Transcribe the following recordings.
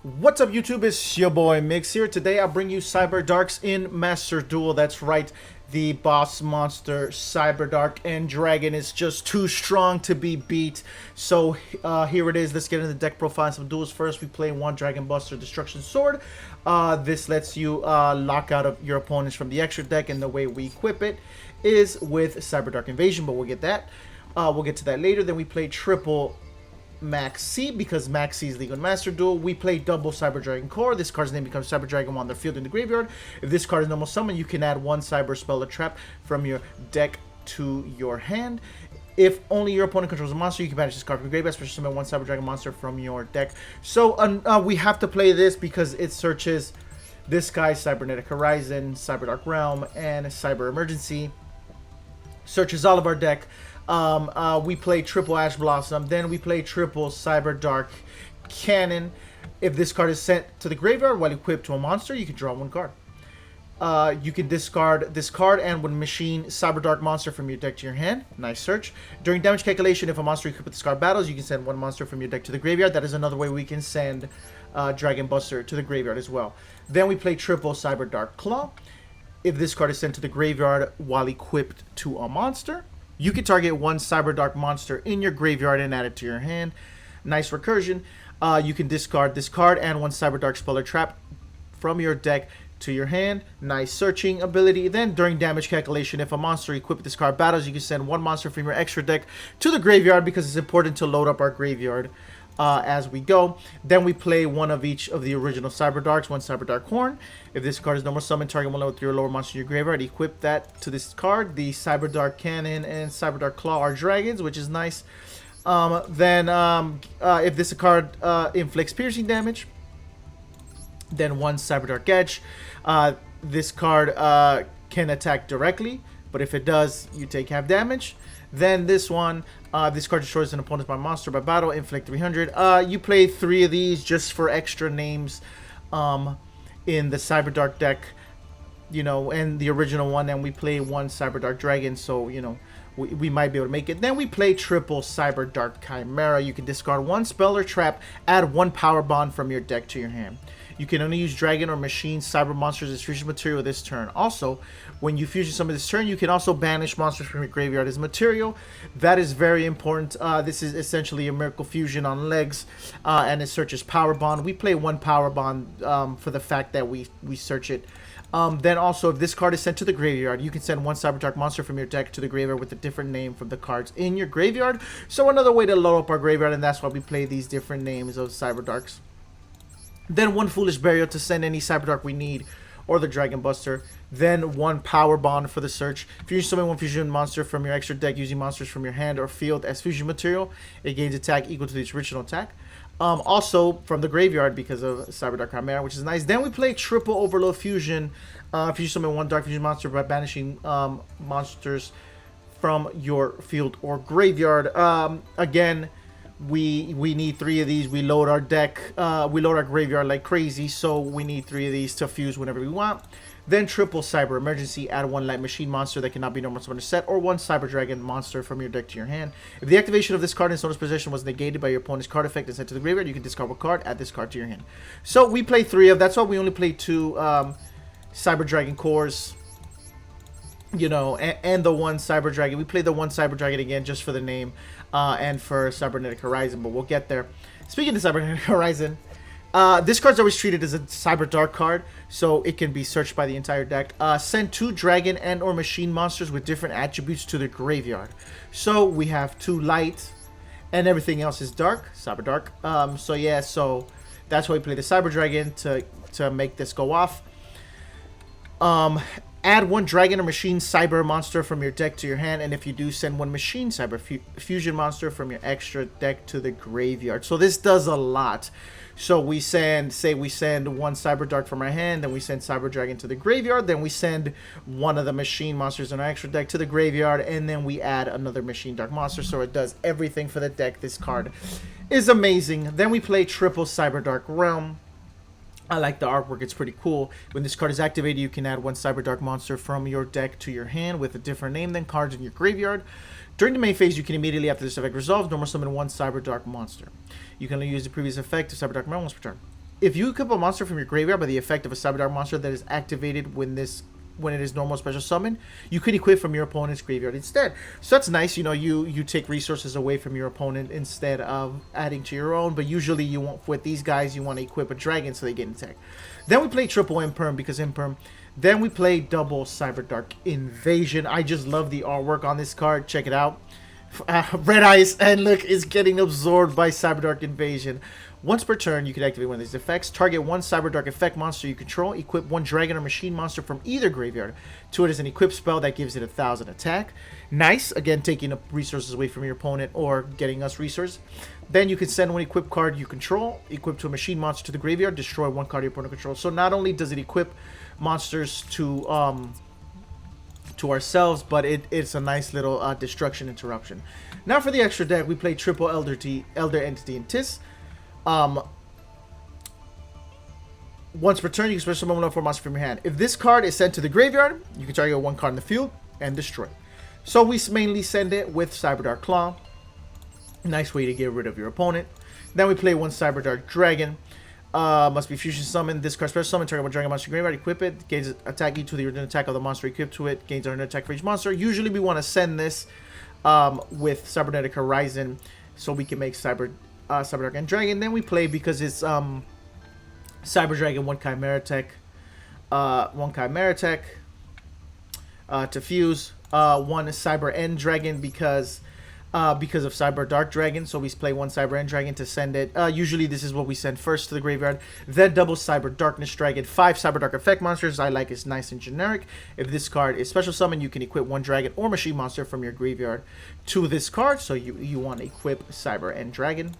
What's up YouTube, it's your boy Migz here. Today I'll bring you CyberDarks in Master Duel. That's right, the boss monster CyberDark and Dragon is just too strong to be beat. So here it is. Let's get into the deck profile and some duels. First we play one Dragon Buster Destruction Sword. This lets you lock out of your opponents from the extra deck, and the way we equip it is with CyberDark Invasion, but we'll get to that later. Then we play triple Max C, because Max C is legal in Master Duel. We play double Cyber Dragon Core. This card's name becomes Cyber Dragon on the field in the graveyard. If this card is normal summon, you can add one Cyber Spell or Trap from your deck to your hand. If only your opponent controls a monster, you can banish this card from the graveyard. Special summon one Cyber Dragon monster from your deck. So we have to play this because it searches this guy, Cybernetic Horizon, CyberDark Realm, and Cyber Emergency. Searches all of our deck. We play triple Ash Blossom, then we play triple CyberDark Cannon. If this card is sent to the graveyard while equipped to a monster, you can draw one card. You can discard this card and would machine CyberDark monster from your deck to your hand. Nice search. During damage calculation, if a monster equipped with this card battles, you can send one monster from your deck to the graveyard. That is another way we can send Dragon Buster to the graveyard as well. Then we play triple CyberDark Claw. If this card is sent to the graveyard while equipped to a monster, you can target one CyberDark monster in your graveyard and add it to your hand. Nice recursion. You can discard this card and one CyberDark Spell or Trap from your deck to your hand. Nice searching ability. Then during damage calculation, if a monster equipped with this card battles, you can send one monster from your extra deck to the graveyard, because it's important to load up our graveyard as we go. Then we play one of each of the original CyberDarks, one CyberDark Horn. If this card is normal summon, target one level 3 or lower monster in your graveyard, equip that to this card. The CyberDark Cannon and CyberDark Claw are dragons, which is nice. If this card inflicts piercing damage, then one CyberDark Edge. This card can attack directly, but if it does, you take half damage. Then this one, this card destroys an opponent's monster by battle, inflict 300. You play 3 of these just for extra names in the CyberDark deck, you know, and the original one. And we play one CyberDark Dragon, so, you know, we might be able to make it. Then we play triple CyberDark Chimera. You can discard one spell or trap, add one power bond from your deck to your hand. You can only use dragon or machine cyber monsters as fusion material this turn. Also, when you fusion some of this turn, you can also banish monsters from your graveyard as material. That is very important. This is essentially a Miracle Fusion on legs, and it searches Power Bond. We play one Power Bond for the fact that we search it. Then also, if this card is sent to the graveyard, you can send one CyberDark monster from your deck to the graveyard with a different name from the cards in your graveyard. So another way to load up our graveyard, and that's why we play these different names of CyberDarks. Then one Foolish Burial to send any CyberDark we need, or the Dragon Buster. Then one Power Bond for the search. If you summon one fusion monster from your extra deck using monsters from your hand or field as fusion material, it gains attack equal to its original attack. Also from the graveyard because of CyberDark Chimera, which is nice. Then we play triple Overload Fusion. If you summon one Dark Fusion monster by banishing monsters from your field or graveyard. Again, we need 3 of these. We load our deck, we load our graveyard like crazy, so we need 3 of these to fuse whenever we want. Then triple Cyber Emergency, add one Light Machine monster that cannot be normal summoned set, or one Cyber Dragon monster from your deck to your hand. If the activation of this card in its owner's possession was negated by your opponent's card effect and sent to the graveyard, you can discard one card, add this card to your hand. So we play 3 of, that's why we only play 2 Cyber Dragon cores, you know, and the one Cyber Dragon. We play the one Cyber Dragon again just for the name, and for Cybernetic Horizon, but we'll get there. Speaking of Cybernetic Horizon, this card's always treated as a CyberDark card, so it can be searched by the entire deck. Send 2 dragon and or machine monsters with different attributes to the graveyard. So we have 2 light, and everything else is dark, CyberDark. So yeah, so that's why we play the Cyber Dragon to make this go off. Add one dragon or machine cyber monster from your deck to your hand, and if you do, send one machine cyber fusion monster from your extra deck to the graveyard. So this does a lot. So we send, say we send one CyberDark from our hand, then we send Cyber Dragon to the graveyard, then we send one of the machine monsters in our extra deck to the graveyard, and then we add another machine dark monster. So it does everything for the deck. This card is amazing. Then we play triple CyberDark Realm. I like the artwork, it's pretty cool. When this card is activated, you can add one CyberDark monster from your deck to your hand with a different name than cards in your graveyard. During the main phase, you can immediately, after this effect resolves, normal summon one CyberDark monster. You can only use the previous effect of CyberDark Realm once per turn. if you equip a monster from your graveyard by the effect of a CyberDark monster that is activated when it is normal special summon, you could equip from your opponent's graveyard instead. So that's nice. You know, you take resources away from your opponent instead of adding to your own. But usually you want, with these guys, you want to equip a dragon so they get attack. Then we play triple Imperm because Imperm. Then we play double CyberDark Invasion. I just love the artwork on this card. Check it out. Red Eyes, and look, is getting absorbed by CyberDark Invasion. Once per turn, you can activate one of these effects. Target one CyberDark effect monster you control. Equip one dragon or machine monster from either graveyard to it as an equipped spell that gives it 1,000 attack. Nice. Again, taking up resources away from your opponent or getting us resources. Then you can send one equipped card you control, equip to a machine monster to the graveyard, destroy one card your opponent controls. So not only does it equip monsters to ourselves, but it's a nice little destruction interruption. Now for the extra deck, we play triple Elder Entity and Tis. Once per turn, you can special summon 1/4 monster from your hand. If this card is sent to the graveyard, you can target one card in the field and destroy. So we mainly send it with CyberDark Claw. Nice way to get rid of your opponent. Then we play one CyberDark Dragon. Must be fusion summoned. This card special summon, target one dragon monster graveyard, equip it, gains attack equal to the original attack of the monster equipped to it, gains 100 attack for each monster. Usually we want to send this with Cybernetic Horizon so we can make CyberDark and Dragon. Then we play, because it's Cyber Dragon, one Chimera Tech, to fuse, one Cyber End Dragon because of CyberDark Dragon. So we play one Cyber End Dragon to send it. Usually this is what we send first to the graveyard. Then double Cyber Darkness Dragon, 5 CyberDark effect monsters. I like it's nice and generic. If this card is special summon, you can equip one dragon or machine monster from your graveyard to this card. So you want to equip Cyber End Dragon.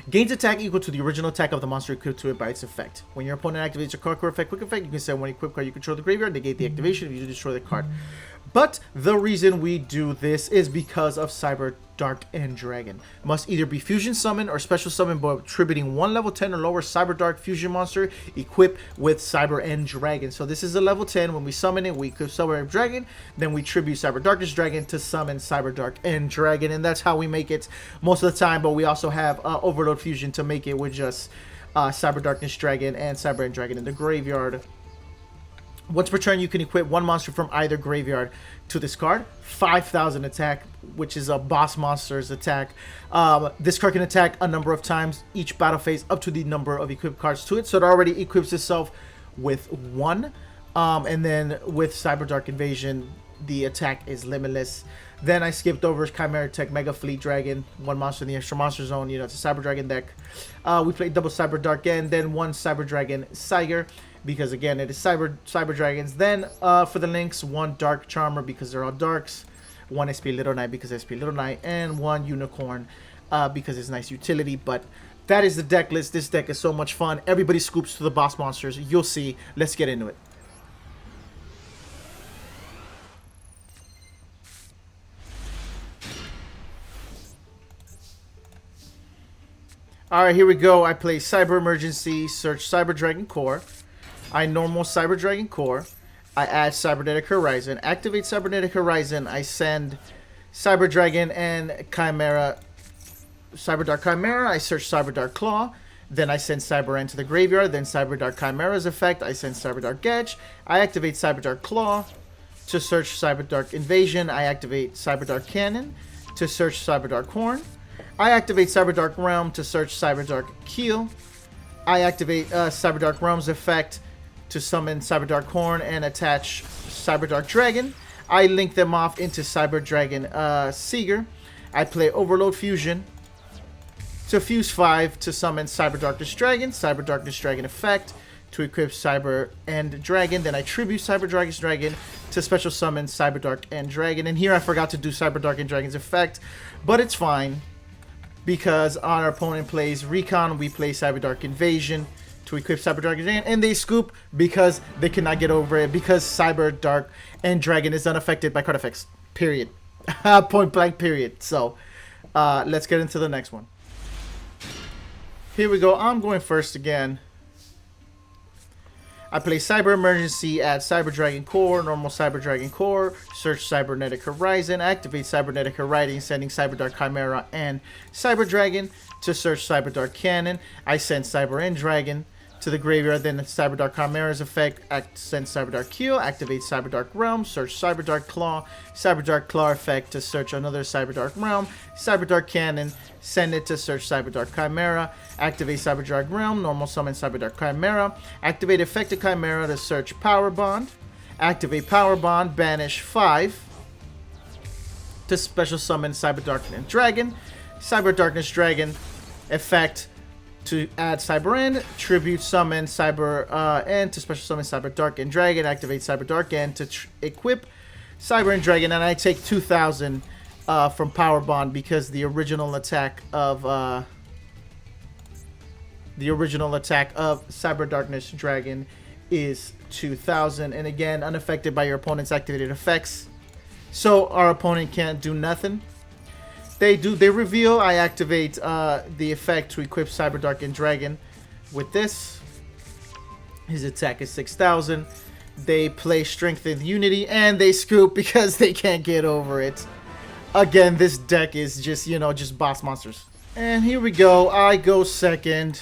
Gains attack equal to the original attack of the monster equipped to it by its effect. When your opponent activates a card core effect, quick effect, you can send one equipped card you control the graveyard, negate the activation if you destroy the card. But the reason we do this is because of CyberDark and Dragon. Must either be fusion summon or special summon by attributing one level 10 or lower CyberDark fusion monster equipped with Cyber End Dragon. So this is a level 10. When we summon it, we equip Cyber End Dragon. Then we tribute Cyberdarkness Dragon to summon CyberDark and Dragon. And that's how we make it most of the time. But we also have Overload Fusion to make it with just Cyberdarkness Dragon and Cyber End Dragon in the graveyard. Once per turn, you can equip one monster from either graveyard to this card. 5,000 attack, which is a boss monster's attack. This card can attack a number of times each battle phase up to the number of equipped cards to it. So it already equips itself with one. And then with CyberDark Invasion, the attack is limitless. Then I skipped over Chimera Tech Mega Fleet Dragon, one monster in the extra monster zone. You know, it's a Cyber Dragon deck. We played double CyberDark and then one Cyber Dragon Siger, because again it is cyber dragons. Then for the links, one Dark Charmer because they're all darks, one SP Little Knight because SP Little Knight, and one Unicorn because it's nice utility. But that is the deck list. This deck is so much fun. Everybody scoops to the boss monsters. You'll see. Let's get into it. Alright, here we go. I play Cyber Emergency, search Cyber Dragon Core. I normal Cyber Dragon Core. I add Cybernetic Horizon. Activate Cybernetic Horizon. I send Cyber Dragon and Chimera, CyberDark Chimera. I search CyberDark Claw. Then I send Cyber End to the graveyard. Then CyberDark Chimera's effect. I send CyberDark Edge. I activate CyberDark Claw to search CyberDark Invasion. I activate CyberDark Cannon to search CyberDark Horn. I activate CyberDark Realm to search CyberDark Keel. I activate CyberDark Realm's effect to summon CyberDark Horn and attach CyberDark Dragon. I link them off into Cyber Dragon Seeger. I play Overload Fusion to fuse 5 to summon Cyberdarkness Dragon effect to equip Cyber End Dragon. Then I tribute Cyberdarkness Dragon to special summon Cyberdark End Dragon. And here I forgot to do Cyberdark End Dragon's effect, but it's fine because our opponent plays Recon. We play CyberDark Invasion to equip CyberDark Dragon, and they scoop because they cannot get over it because CyberDark End Dragon is unaffected by card effects. Period. Point blank. Period. So let's get into the next one. Here we go. I'm going first again. I play Cyber Emergency, add Cyber Dragon Core, normal Cyber Dragon Core, search Cybernetic Horizon, activate Cybernetic Horizon, sending CyberDark Chimera and Cyber Dragon. to search CyberDark Cannon. I send Cyber End Dragon to the graveyard. Then the CyberDark Chimera's effect, send CyberDark Keel, activate CyberDark Realm, search CyberDark Claw. CyberDark Claw effect to search another CyberDark Realm. CyberDark Cannon, send it to search CyberDark Chimera. Activate CyberDark Realm, normal summon CyberDark Chimera. Activate Effective Chimera to search Power Bond. Activate Power Bond, banish 5 to special summon CyberDarkness Dragon. CyberDarkness Dragon effect to add Cyber End, tribute summon Cyber End to special summon CyberDark and Dragon. Activate CyberDark End to equip Cyber End Dragon, and I take 2,000 from Power Bond because the original attack of CyberDarkness Dragon is 2,000, and again unaffected by your opponent's activated effects, so our opponent can't do nothing. They reveal. I activate the effect to equip CyberDark and Dragon with this. His attack is 6,000. They play Strengthened Unity and they scoop because they can't get over it. Again, this deck is just, just boss monsters. And here we go. I go second.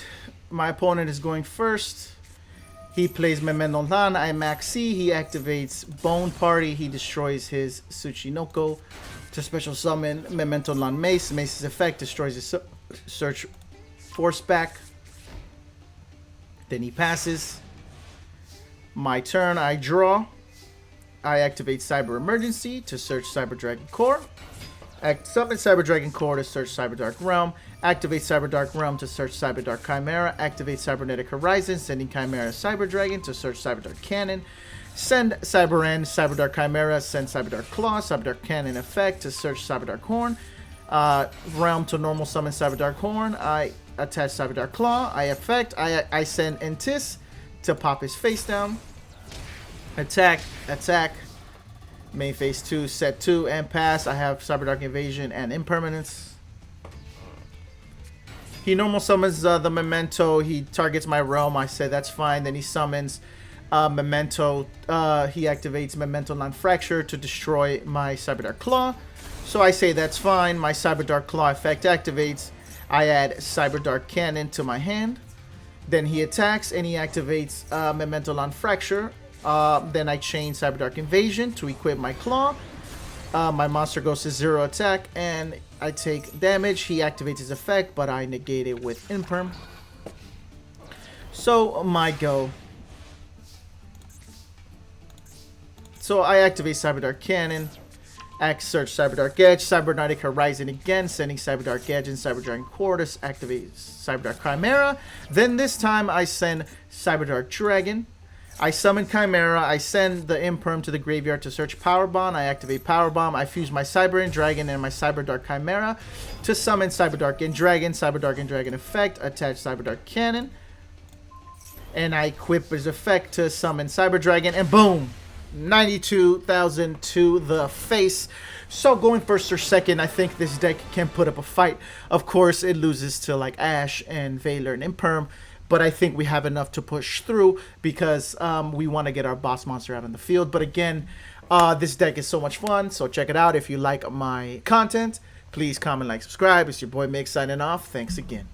My opponent is going first. He plays Memento Lan. I max C. He activates Bone Party. He destroys his Tsuchinoko to special summon Memento Lan Mace. Mace's effect destroys his search force back. Then he passes. My turn, I draw. I activate Cyber Emergency to search Cyber Dragon Core. Summon Cyber Dragon Core to search CyberDark Realm. Activate CyberDark Realm to search CyberDark Chimera. Activate Cybernetic Horizon, sending Chimera Cyber Dragon to search CyberDark Cannon. Send Cyber End, CyberDark Chimera, send CyberDark Claw, CyberDark Cannon effect to search CyberDark Horn. Realm to normal summon CyberDark Horn. I attach CyberDark Claw. I effect. I send Entis to pop his face down. Attack. Main phase 2, set 2, and pass. I have CyberDark Invasion and Impermanence. He normal summons the Memento. He targets my realm. I say that's fine. Then he summons Memento. He activates Memento Non-Fracture to destroy my CyberDark Claw. So I say that's fine. My CyberDark Claw effect activates. I add CyberDark Cannon to my hand. Then he attacks and he activates Memento Non-Fracture. Then I chain CyberDark Invasion to equip my Claw. My monster goes to 0 attack and I take damage. He activates his effect, but I negate it with Imperm. So my go. So I activate CyberDark Cannon. Search CyberDark Edge. Cybernetic Horizon again, sending CyberDark Edge and CyberDark Core to activate CyberDark Chimera. Then this time I send CyberDark Dragon. I summon Chimera. I send the Imperm to the graveyard to search Power Bomb. I activate Power Bomb. I fuse my Cyber End Dragon and my CyberDark Chimera to summon CyberDark End Dragon. CyberDark End Dragon effect. Attach CyberDark Cannon. And I equip his effect to summon Cyber Dragon. And boom! 92,000 to the face. So going first or second, I think this deck can put up a fight. Of course, it loses to like Ash and Valor and Imperm. But I think we have enough to push through because we want to get our boss monster out in the field. But again, this deck is so much fun. So check it out. If you like my content, please comment, like, subscribe. It's your boy Migz signing off. Thanks again.